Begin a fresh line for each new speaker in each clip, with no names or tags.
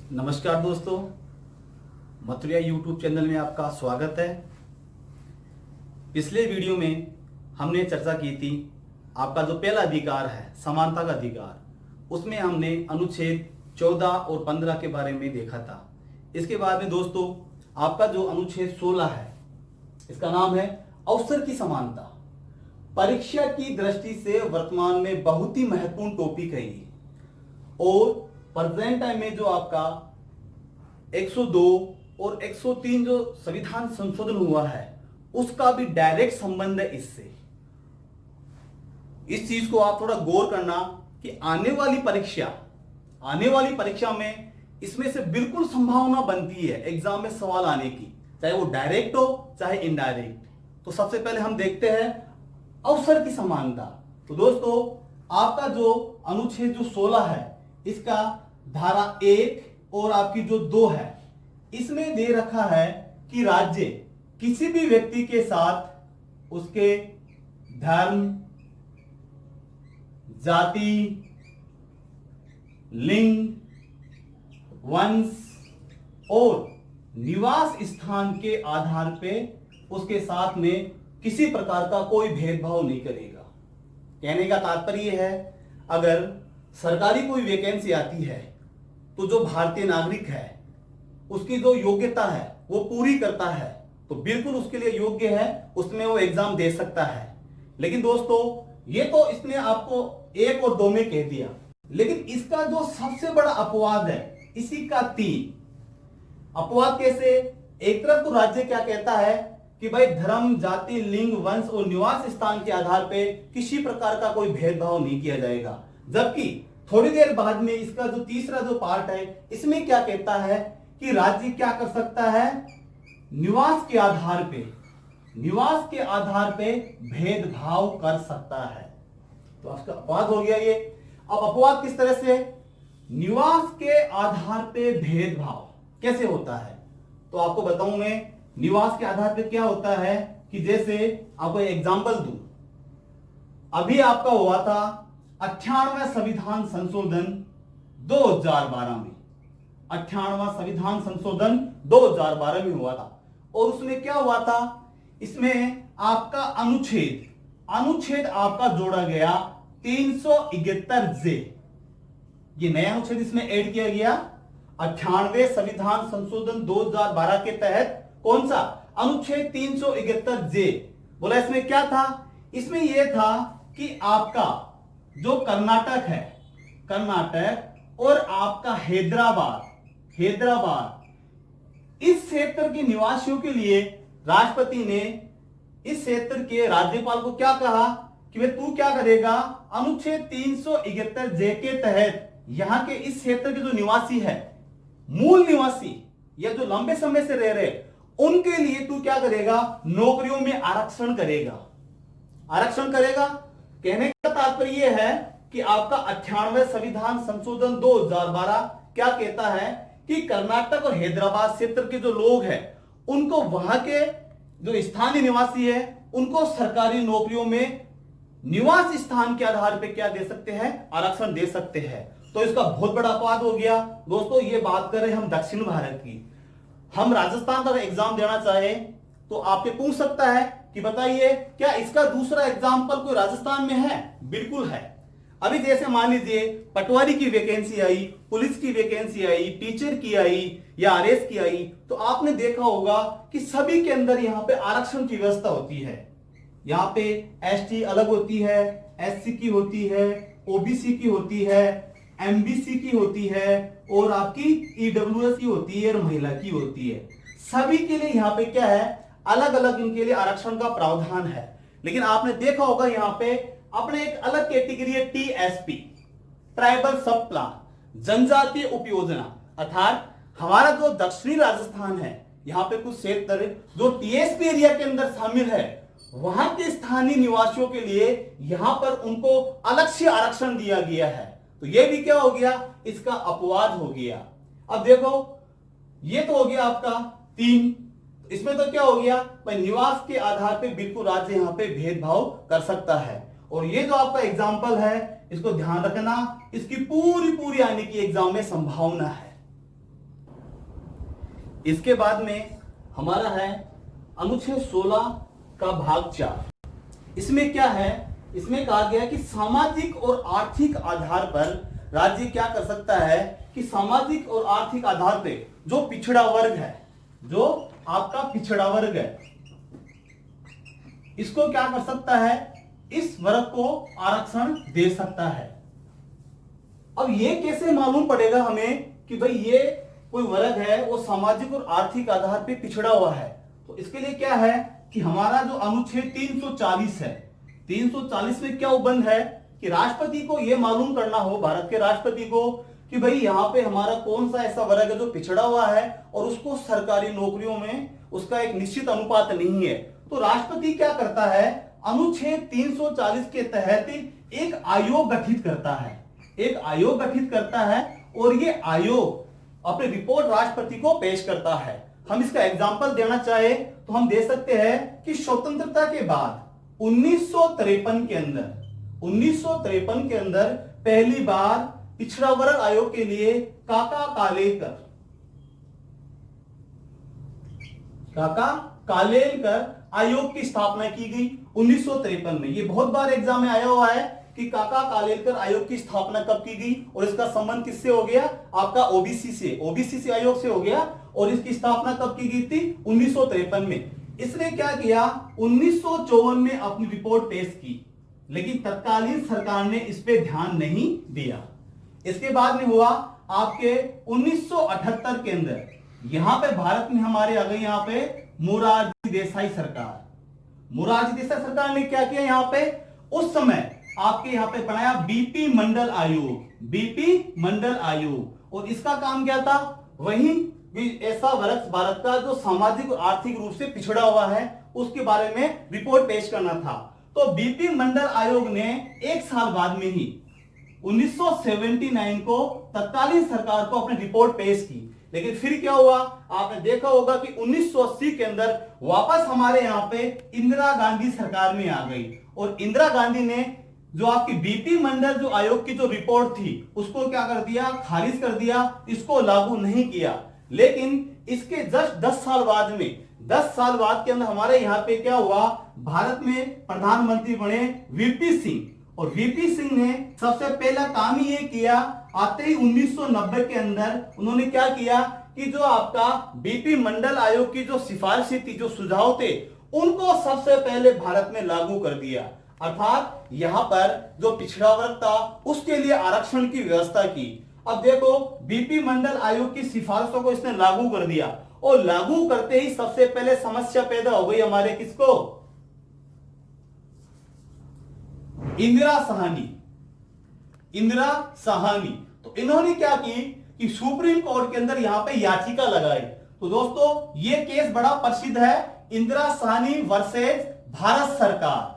नमस्कार दोस्तों, Mathuria YouTube channel में आपका स्वागत है। पिछले वीडियो में हमने चर्चा की थी आपका जो पहला अधिकार है समानता का अधिकार, उसमें हमने अनुच्छेद 14 और 15 के बारे में देखा था। इसके बाद में दोस्तों आपका जो अनुच्छेद 16 है, इसका नाम है अवसर की समानता। परीक्षा की दृष्टि से वर्तमान में बहुत ही महत्वपूर्ण टॉपिक है ये। और प्रेजेंट टाइम में जो आपका 102 और 103 जो संविधान संशोधन हुआ है, उसका भी डायरेक्ट संबंध है इससे। इस चीज को आप थोड़ा गौर करना कि आने वाली परीक्षा में इसमें से बिल्कुल संभावना बनती है एग्जाम में सवाल आने की, चाहे वो डायरेक्ट हो चाहे इनडायरेक्ट। तो सबसे पहले हम देखते हैं अवसर की समानता। तो दोस्तों आपका जो अनुच्छेद जो 16 है, इसका धारा 1 और आपकी जो 2 है, इसमें दे रखा है कि राज्य किसी भी व्यक्ति के साथ उसके धर्म, जाति, लिंग, वंश और निवास स्थान के आधार पे उसके साथ में किसी प्रकार का कोई भेदभाव नहीं करेगा। कहने का तात्पर्य है, अगर सरकारी कोई वैकेंसी आती है तो जो भारतीय नागरिक है उसकी जो योग्यता है वो पूरी करता है तो बिल्कुल उसके लिए योग्य है, उसमें वो एग्जाम दे सकता है। लेकिन दोस्तों ये तो इसने आपको 1 और 2 में कह दिया, लेकिन इसका जो सबसे बड़ा अपवाद है इसी का 3 अपवाद। कैसे? एक तरफ तो राज्य क्या कहता है कि भाई धर्म, जाति, लिंग, वंश और निवास स्थान के आधार पे किसी प्रकार का कोई भेदभाव नहीं किया जाएगा, जबकि थोड़ी देर बाद में इसका जो तीसरा जो पार्ट है, इसमें क्या कहता है कि राज्य क्या कर सकता है, निवास के आधार पे भेदभाव कर सकता है। तो आपका अपवाद हो गया ये। अब अपवाद किस तरह से? निवास के आधार पे भेदभाव कैसे होता है तो आपको बताऊं मैं। निवास के आधार पे क्या होता है कि जैसे आपको एग्जांपल दूं, अभी आपका हुआ था 98वां संविधान संशोधन 2012 में। 98वां संविधान संशोधन 2012 में हुआ था और उसमें क्या हुआ था, इसमें आपका अनुच्छेद आपका जोड़ा गया 371 जे। ये नया अनुच्छेद इसमें ऐड किया गया 98वें संविधान संशोधन 2012 के तहत। कौन सा? अनुच्छेद 371 जे। बोला इसमें क्या था? इसमें यह था कि आपका जो कर्नाटक है, कर्नाटक और आपका हैदराबाद, इस क्षेत्र के निवासियों के लिए राष्ट्रपति ने इस क्षेत्र के राज्यपाल को क्या कहा कि वे तू क्या करेगा, अनुच्छेद 371 जे के तहत यहां के इस क्षेत्र के जो निवासी है, मूल निवासी या जो लंबे समय से रह रहे, उनके लिए तू क्या करेगा, नौकरियों में आरक्षण करेगा। कहने का तात्पर्य यह है कि आपका 98वें संविधान संशोधन 2012 क्या कहता है कि कर्नाटक और हैदराबाद क्षेत्र के जो लोग हैं, उनको वहां के जो स्थानीय निवासी है, उनको सरकारी नौकरियों में निवास स्थान के आधार पर क्या दे सकते हैं, आरक्षण दे सकते हैं। तो इसका बहुत बड़ा अपवाद हो गया। दोस्तों ये बात कर रहे हैं हम दक्षिण भारत की। हम राजस्थान का एग्जाम देना चाहे तो आपसे पूछ सकता है कि बताइए क्या इसका दूसरा एग्जाम्पल कोई राजस्थान में है? बिल्कुल है। अभी जैसे मान लीजिए पटवारी की वैकेंसी आई, पुलिस की वैकेंसी आई, टीचर की आई या आरएस की आई, तो आपने देखा होगा कि सभी के अंदर यहां पे आरक्षण की व्यवस्था होती है। यहां पे एसटी अलग होती है, एससी की होती है, ओबीसी की होती है, एमबीसी की होती है और आपकी ईडब्ल्यूएस की होती है और महिला की होती है। सभी के लिए यहाँ पे क्या है, अलग अलग इनके लिए आरक्षण का प्रावधान है। लेकिन आपने देखा होगा यहाँ पे अपने एक अलग कैटेगरी है टीएसपी, ट्राइबल सब प्लान, जनजातीय उपयोजना। अर्थात हमारा जो दक्षिणी राजस्थान है, यहाँ पे कुछ क्षेत्र जो टीएसपी एरिया के अंदर शामिल है, वहां के स्थानीय निवासियों के लिए यहां पर उनको अलग से आरक्षण दिया गया है। तो ये भी क्या हो गया, इसका अपवाद हो गया। अब देखो ये तो हो गया आपका 3। इसमें तो क्या हो गया भाई, निवास के आधार पे बिल्कुल राज्य यहां पे भेदभाव कर सकता है। और ये जो आपका एग्जाम्पल है, इसको ध्यान रखना, इसकी पूरी आने की एग्जाम में संभावना है। इसके बाद में हमारा है अनुच्छेद 16 का भाग 4। इसमें क्या है, इसमें कहा गया है कि सामाजिक और आर्थिक आधार पर राज्य क्या कर सकता है कि सामाजिक और आर्थिक आधार पे जो पिछड़ा वर्ग है, जो आपका पिछड़ा वर्ग है, इसको क्या कर सकता है, इस वर्ग को आरक्षण दे सकता है। अब ये कैसे मालूम पड़ेगा हमें कि भाई ये कोई वर्ग है वो सामाजिक और आर्थिक आधार पे पिछड़ा हुआ है? तो इसके लिए क्या है कि हमारा जो अनुच्छेद 340 है, 340 में क्या उपबंध है कि राष्ट्रपति को यह मालूम करना हो, भारत के राष्ट्रपति को, कि भाई यहाँ पे हमारा कौन सा ऐसा वर्ग है जो पिछड़ा हुआ है और उसको सरकारी नौकरियों में उसका एक निश्चित अनुपात नहीं है। तो राष्ट्रपति क्या करता है, अनुच्छेद 340 के तहत एक आयोग गठित करता है, एक आयोग गठित करता है और ये आयोग अपनी रिपोर्ट राष्ट्रपति को पेश करता है। हम इसका एग्जाम्पल देना चाहे तो हम दे सकते हैं कि स्वतंत्रता के बाद 1953 के अंदर पहली बार पिछड़ा वर्ग आयोग के लिए काका कालेलकर आयोग की स्थापना की गई 1953 में। ये बहुत बार एग्जाम में आया हुआ है कि काका कालेलकर आयोग की स्थापना कब की गई और इसका संबंध किससे हो गया, आपका ओबीसी से आयोग से हो गया। और इसकी स्थापना कब की गई थी, 1953 में। इसने क्या किया, 1954 में अपनी रिपोर्ट पेश की, लेकिन तत्कालीन सरकार ने इस पे ध्यान नहीं दिया। इसके बाद में हुआ आपके 1978 के अंदर, यहां पे भारत में हमारे आ गई यहाँ पे मोरारजी देसाई सरकार। मोरारजी देसाई सरकार ने क्या किया, यहाँ पे उस समय आपके यहाँ पे बनाया बीपी मंडल आयोग। और इसका काम क्या था, वही ऐसा वर्ग भारत का जो सामाजिक और आर्थिक रूप से पिछड़ा हुआ है उसके बारे में रिपोर्ट पेश करना था। तो बीपी मंडल आयोग ने एक साल बाद में ही 1979 को तत्कालीन सरकार को अपनी रिपोर्ट पेश की। लेकिन फिर क्या हुआ, आपने देखा होगा कि 1980 के अंदर वापस हमारे यहाँ पे इंदिरा गांधी सरकार में आ गई और इंदिरा गांधी ने जो आपकी बीपी मंडल जो आयोग की जो रिपोर्ट थी उसको क्या कर दिया, खारिज कर दिया, इसको लागू नहीं किया। लेकिन इसके जस्ट 10 साल बाद में, 10 साल बाद के अंदर हमारे यहाँ पे क्या हुआ, भारत में प्रधानमंत्री बने वीपी सिंह। और वीपी सिंह ने सबसे पहला काम ही ये किया, आते ही 1990 के अंदर उन्होंने क्या किया कि जो आपका बीपी मंडल आयोग की जो सिफारिशें थी, जो सुझाव थे, उनको सबसे पहले भारत में लागू कर दिया। अर्थात यहां पर जो पिछड़ा वर्ग था उसके लिए आरक्षण की व्यवस्था की। अब देखो, बीपी मंडल आयोग की सिफारिशों को इसने लागू कर दिया और लागू करते ही सबसे पहले समस्या पैदा हो गई हमारे किसको, इंदिरा साहनी। तो इन्होंने क्या की कि सुप्रीम कोर्ट के अंदर यहां पे याचिका लगाई। तो दोस्तों ये केस बड़ा प्रसिद्ध है, इंदिरा साहनी वर्सेस भारत सरकार।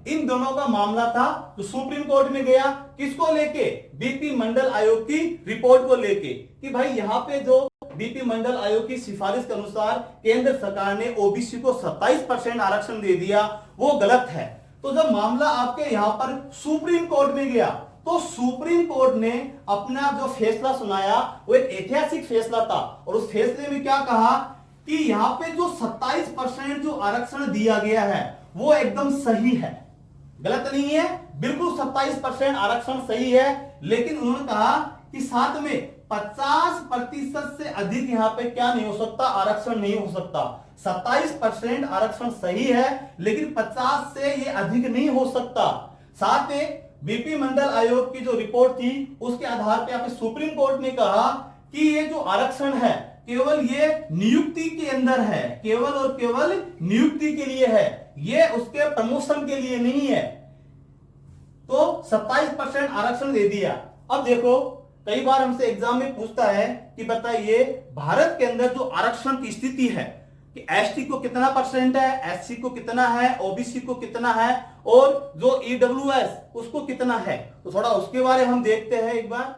इन दोनों का मामला था जो सुप्रीम कोर्ट में गया, किसको लेके, बीपी मंडल आयोग की रिपोर्ट को लेके, कि भाई यहाँ पे जो बीपी मंडल आयोग की सिफारिश के अनुसार केंद्र सरकार ने ओबीसी को 27% आरक्षण दे दिया, वो गलत है। तो जब मामला आपके यहाँ पर सुप्रीम कोर्ट में गया तो सुप्रीम कोर्ट ने अपना जो फैसला सुनाया वो एक ऐतिहासिक फैसला था। और उस फैसले में क्या कहा कि यहाँ पे जो 27% जो आरक्षण दिया गया है वो एकदम सही है, गलत नहीं है, बिल्कुल 27% आरक्षण सही है। लेकिन उन्होंने कहा कि साथ में 50% से अधिक यहाँ पे क्या नहीं हो सकता, आरक्षण नहीं हो सकता। 27% आरक्षण सही है, लेकिन 50 से ये अधिक नहीं हो सकता। साथ में बीपी मंडल आयोग की जो रिपोर्ट थी उसके आधार पर यहाँ पे सुप्रीम कोर्ट ने कहा कि ये जो आरक्षण है केवल ये नियुक्ति के अंदर है, केवल और केवल नियुक्ति के लिए है, ये उसके प्रमोशन के लिए नहीं है। तो 27% आरक्षण दे दिया। अब देखो, कई बार हमसे एग्जाम में पूछता है कि बताइए भारत के अंदर जो आरक्षण की स्थिति है कि एसटी को कितना परसेंट है, एससी को कितना है, ओबीसी को कितना है और जो ईडब्ल्यूएस उसको कितना है। तो थोड़ा उसके बारे में हम देखते हैं एक बार।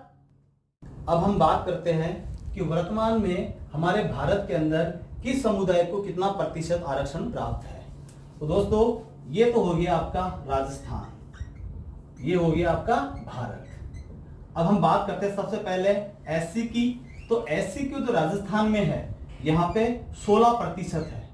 अब हम बात करते हैं कि वर्तमान में हमारे भारत के अंदर किस समुदाय को कितना प्रतिशत आरक्षण प्राप्त है। तो दोस्तों ये तो हो गया आपका राजस्थान, ये हो गया आपका भारत। अब हम बात करते हैं सबसे पहले एससी की, तो एससी क्यू जो राजस्थान में है यहाँ पे 16% है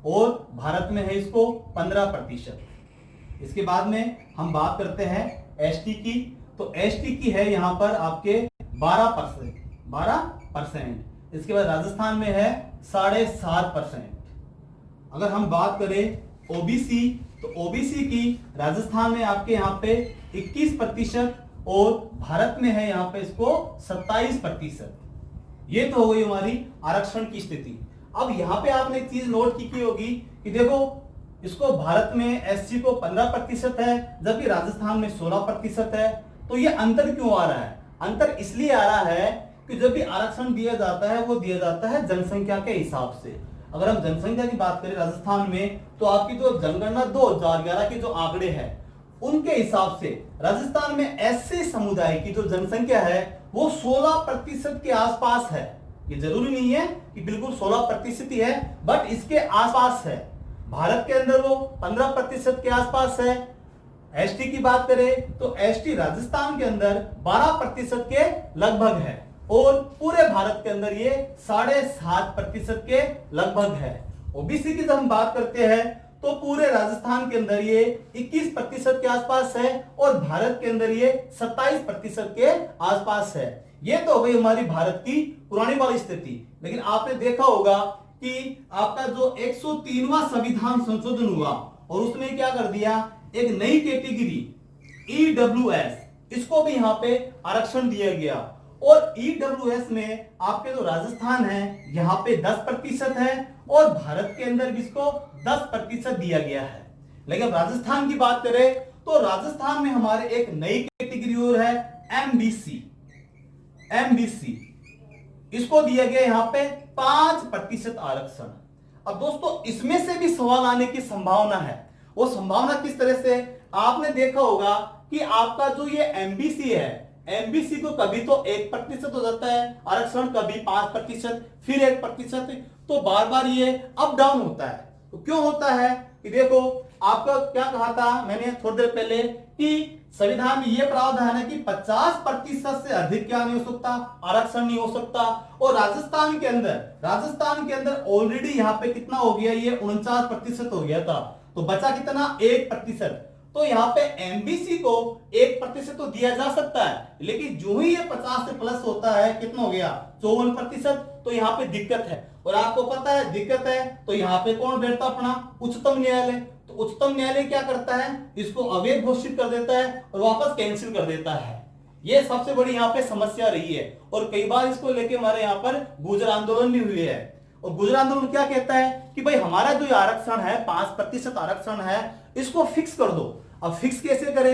और भारत में है इसको 15%। इसके बाद में हम बात करते हैं एसटी की, तो एसटी की है यहाँ पर आपके 12%। इसके बाद राजस्थान में है 7.5%। अगर हम बात करें ओबीसी, तो ओबीसी की राजस्थान में आपके यहाँ पे 21% और भारत में है यहाँ पे इसको 27%। ये तो हो गई हमारी आरक्षण की स्थिति। अब यहाँ पे आपने एक चीज नोट की होगी कि देखो इसको भारत में एससी को 15% है जबकि राजस्थान में 16% है। तो ये अंतर क्यों आ रहा है? अंतर इसलिए आ रहा है कि जब भी आरक्षण दिया जाता है वो दिया जाता है जनसंख्या के हिसाब से। अगर हम जनसंख्या की बात करें राजस्थान में, तो आपकी जो जनगणना 2011 के जो आंकड़े हैं उनके हिसाब से राजस्थान में एससी समुदाय की जो जनसंख्या है वो 16% के आसपास है। ये जरूरी नहीं है कि बिल्कुल 16% ही है, बट इसके आसपास है। भारत के अंदर वो 15% के आसपास है। एसटी की बात करें तो एसटी राजस्थान के अंदर 12% के लगभग है और पूरे भारत के अंदर ये 7.5% के लगभग है। ओबीसी की जब हम बात करते हैं तो पूरे राजस्थान के अंदर ये 21% के आसपास है और भारत के अंदर ये 27% के आसपास है। ये तो हो गई हमारी भारत की पुरानी वाली स्थिति। लेकिन आपने देखा होगा कि आपका जो 103वां संविधान संशोधन हुआ और उसने क्या कर दिया, एक नई कैटेगरी ईडब्ल्यूएस, इसको भी यहाँ पे आरक्षण दिया गया। और ईडब्ल्यूएस में आपके जो राजस्थान है यहाँ पे 10% है और भारत के अंदर भी इसको 10% दिया गया है। लेकिन राजस्थान की बात करें तो राजस्थान में हमारे एक नई कैटेगरी और है एमबीसी। इसको दिया गया यहाँ पे 5% आरक्षण। अब दोस्तों इसमें से भी सवाल आने की संभावना है। वो संभावना किस तरह से? आपने देखा होगा कि आपका जो ये एमबीसी है, एमबीसी को कभी तो 1% हो जाता है आरक्षण, कभी 5%, फिर 1%, तो बार बार ये अप डाउन होता है। तो क्यों होता है कि देखो आपका क्या कहा था मैंने थोड़ी देर पहले कि संविधान में ये प्रावधान है कि 50% से अधिक क्या नहीं हो सकता, आरक्षण नहीं हो सकता। और राजस्थान के अंदर ऑलरेडी यहाँ पे कितना हो गया, ये 49% हो गया था, तो बचा कितना, 1%। तो यहाँ पे एमबीसी को 1% तो दिया जा सकता है, लेकिन जो ही ये 50 से प्लस होता है कितना हो गया, 54%, तो यहाँ पे दिक्कत है। और आपको पता है दिक्कत है तो यहाँ पे कौन बैठता, अपना उच्चतम न्यायालय। तो उच्चतम न्यायालय क्या करता है, इसको अवैध घोषित कर देता है और वापस कैंसिल कर देता है। ये सबसे बड़ी यहाँ पे समस्या रही है और कई बार इसको लेके हमारे यहाँ पर गुर्जर आंदोलन भी हुए है। और गुर्जर आंदोलन क्या कहता है कि भाई हमारा जो आरक्षण है 5% आरक्षण है, इसको फिक्स कर दो। अब फिक्स कैसे करे,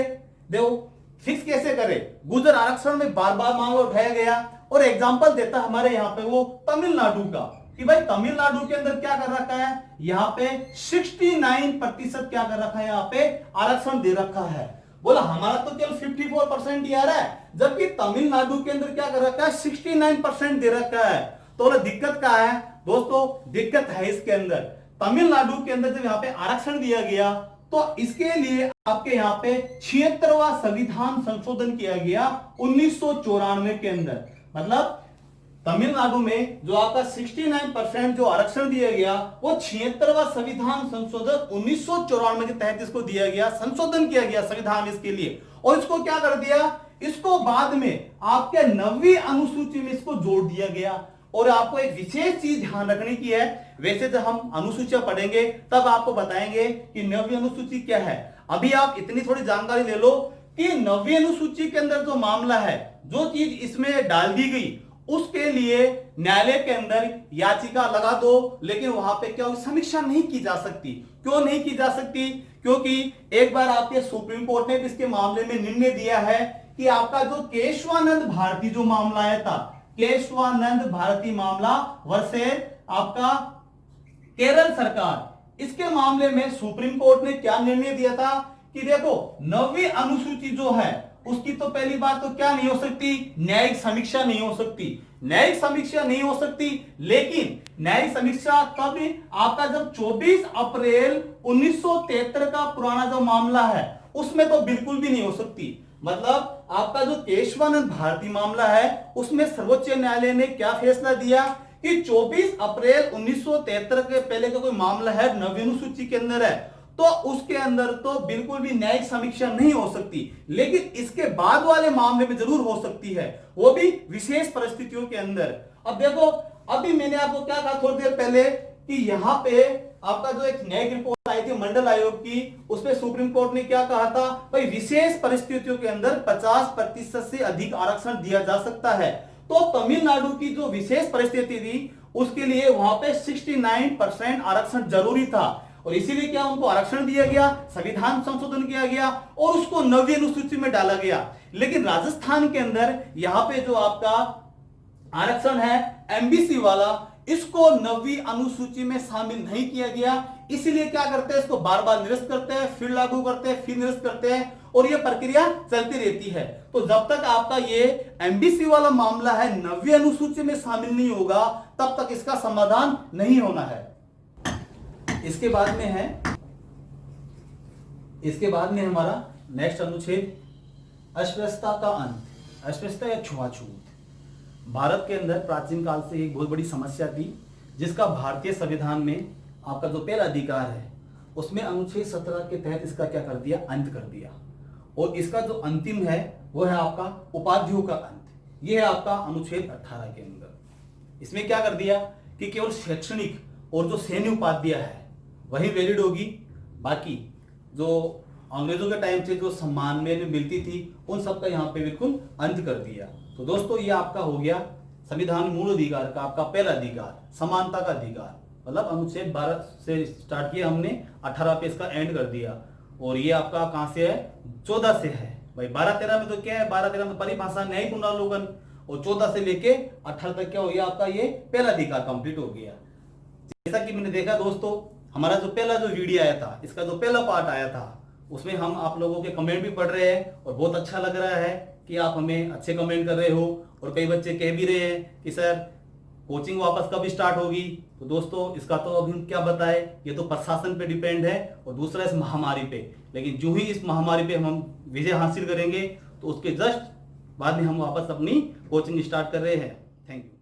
देखो फिक्स कैसे करे, गुर्जर आरक्षण में बार बार मामला उठाया गया और एग्जांपल देता हमारे यहाँ पे वो तमिलनाडु का कि भाई तमिलनाडु के अंदर क्या कर रखा है, यहाँ पे 69% क्या कर रखा है, यहाँ पे आरक्षण दे रखा है। बोला हमारा तो केवल 54% ही आ रहा है, जबकि तमिलनाडु के अंदर क्या कर रखा है, 69% दे रखा है। तो बोला दिक्कत क्या है दोस्तों, दिक्कत है इसके अंदर। तमिलनाडु के अंदर जब यहाँ पे आरक्षण दिया गया तो इसके लिए आपके यहाँ पे 76वां संविधान संशोधन किया गया 1994 के अंदर। मतलब तमिलनाडु में जो आपका 69% जो आरक्षण दिया गया वो 76वां संविधान संशोधन 1994 के तहत इसको दिया गया, संशोधन किया गया संविधान इसके लिए। और इसको क्या कर दिया, इसको बाद में आपके 9वीं अनुसूची में इसको जोड़ दिया गया। और आपको एक विशेष चीज ध्यान रखने की है, वैसे जब हम अनुसूचियां पढ़ेंगे तब आपको बताएंगे कि 9वीं अनुसूची क्या है। अभी आप इतनी थोड़ी जानकारी ले लो कि 9वीं अनुसूची के अंदर जो मामला है, जो चीज इसमें डाल दी गई, उसके लिए न्यायालय के अंदर याचिका लगा दो, लेकिन वहां पे क्या समीक्षा नहीं की जा सकती। क्यों नहीं की जा सकती? क्योंकि एक बार आपके सुप्रीम कोर्ट ने इसके मामले में निर्णय दिया है कि आपका जो केशवानंद भारती जो मामला आया था, केशवानंद भारती मामला वर्सेस आपका केरल सरकार, इसके मामले में सुप्रीम कोर्ट ने क्या निर्णय दिया था कि देखो 9वीं अनुसूची जो है उसकी तो पहली बात तो क्या नहीं हो सकती, न्यायिक समीक्षा नहीं हो सकती। न्यायिक समीक्षा नहीं हो सकती, लेकिन न्यायिक समीक्षा कब, आपका जब 24 अप्रैल 1973 का पुराना जो मामला है उसमें तो बिल्कुल भी नहीं हो सकती। मतलब आपका जो केशवानंद भारती मामला है उसमें सर्वोच्च न्यायालय ने क्या फैसला दिया कि 24 अप्रैल 1973 के पहले का कोई मामला है, नवीं अनुसूची के अंदर है, तो उसके अंदर तो बिल्कुल भी न्यायिक समीक्षा नहीं हो सकती, लेकिन इसके बाद वाले मामले में जरूर हो सकती है, वो भी विशेष परिस्थितियों के अंदर। अब देखो, अभी मैंने आपको क्या कहा थोड़ी देर पहले कि यहां पे आपका जो एक न्यायिक रिपोर्ट आई थी मंडल आयोग की, उसमें सुप्रीम कोर्ट ने क्या कहा था, भाई विशेष परिस्थितियों के अंदर 50% से अधिक आरक्षण दिया जा सकता है। तो तमिलनाडु की जो विशेष परिस्थिति थी उसके लिए वहां पे 69% आरक्षण जरूरी था, और इसीलिए क्या उनको आरक्षण दिया गया, संविधान संशोधन किया गया और उसको नवीं अनुसूची में डाला गया। लेकिन राजस्थान के अंदर यहां पे जो आपका आरक्षण है एमबीसी वाला, इसको नवीं अनुसूची में शामिल नहीं किया गया। इसीलिए क्या करते हैं, इसको बार बार निरस्त करते हैं, फिर लागू करते हैं, फिर निरस्त करते हैं, और यह प्रक्रिया चलती रहती है। तो जब तक आपका ये एमबीसी वाला मामला है नवीं अनुसूची में शामिल नहीं होगा, तब तक इसका समाधान नहीं होना है। इसके बाद में हमारा नेक्स्ट अनुच्छेद अस्पृश्यता का अंत, अस्पृश्यता या छुआछूत। भारत के अंदर प्राचीन काल से एक बहुत बड़ी समस्या थी, जिसका भारतीय संविधान में आपका जो पहला अधिकार है उसमें अनुच्छेद 17 के तहत इसका क्या कर दिया, अंत कर दिया। और इसका जो अंतिम है वो है आपका उपाधियों का अंत। ये है आपका अनुच्छेद 18 के अंदर। इसमें क्या कर दिया कि केवल शैक्षणिक और जो सैन्य उपाधियां है वही वैलिड होगी, बाकी जो अंग्रेजों के टाइम से जो सम्मान में मिलती थी उन सब का यहाँ पे बिल्कुल अंत कर दिया। तो दोस्तों ये आपका हो गया संविधान मूल अधिकार का आपका पहला अधिकार, समानता का अधिकार। मतलब अनुच्छेद 12 से स्टार्ट किया हमने, 18 पे इसका एंड कर दिया। और ये आपका कहां से है, 14 से है। भाई 12-13 में तो क्या है, 12-13 में परिभाषा न्यायिक पुनरावलोकन, और 14 से लेके 18 तक क्या हो गया आपका ये पहला अधिकार कंप्लीट हो गया। जैसा कि मैंने देखा दोस्तों, हमारा जो पहला जो वीडियो आया था, इसका जो पहला पार्ट आया था, उसमें हम आप लोगों के कमेंट भी पढ़ रहे हैं और बहुत अच्छा लग रहा है कि आप हमें अच्छे कमेंट कर रहे हो। और कई बच्चे कह भी रहे हैं कि सर कोचिंग वापस कब स्टार्ट होगी। तो दोस्तों इसका तो अभी हम क्या बताएं, ये तो प्रशासन पे डिपेंड है और दूसरा इस महामारी पे। लेकिन जो ही इस महामारी पे हम विजय हासिल करेंगे तो उसके जस्ट बाद में हम वापस अपनी कोचिंग स्टार्ट कर रहे हैं। Thank you.